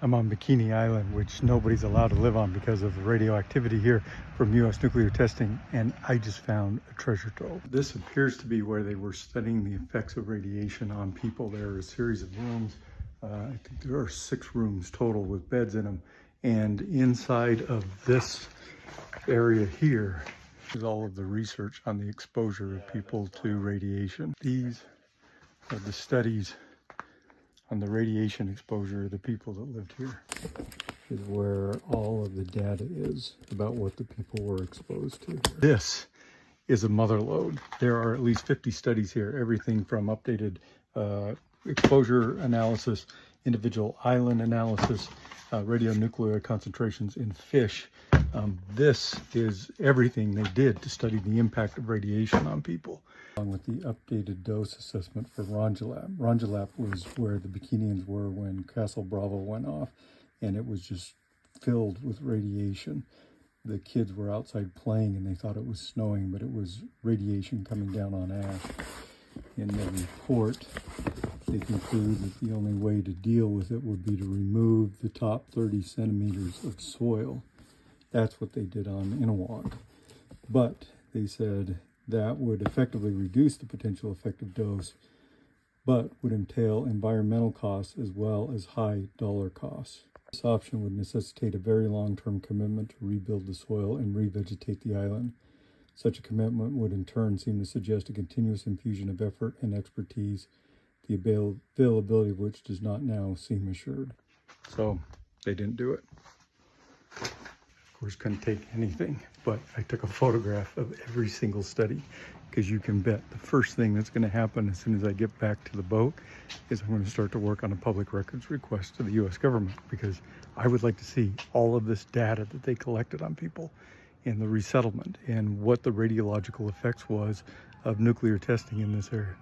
I'm on Bikini Island, which nobody's allowed to live on because of the radioactivity here from U.S. nuclear testing, and I just found a treasure trove. This appears to be where they were studying the effects of radiation on people. There are a series of rooms. I think there are 6 rooms total with beds in them, and inside of this area here is all of the research on the exposure of people to radiation. These are the studies on the radiation exposure of the people that lived here. Is where all of the data is about what the people were exposed to. This is a mother lode. There are at least 50 studies here, everything from updated exposure analysis, individual island analysis, radionuclide concentrations in fish. This is everything they did to study the impact of radiation on people. Along with the updated dose assessment for Rongelap. Rongelap was where the Bikinians were when Castle Bravo went off, and it was just filled with radiation. The kids were outside playing and they thought it was snowing, but it was radiation coming down on ash. In the report, they conclude that the only way to deal with it would be to remove the top 30 centimeters of soil. That's what they did on Inawak. But they said that would effectively reduce the potential effective dose, but would entail environmental costs as well as high dollar costs. This option would necessitate a very long-term commitment to rebuild the soil and revegetate the island. Such a commitment would in turn seem to suggest a continuous infusion of effort and expertise, the availability of which does not now seem assured. So they didn't do it. Of course, couldn't take anything, but I took a photograph of every single study, because you can bet the first thing that's going to happen as soon as I get back to the boat is I'm going to start to work on a public records request to the U.S. government, because I would like to see all of this data that they collected on people in the resettlement and what the radiological effects was of nuclear testing in this area.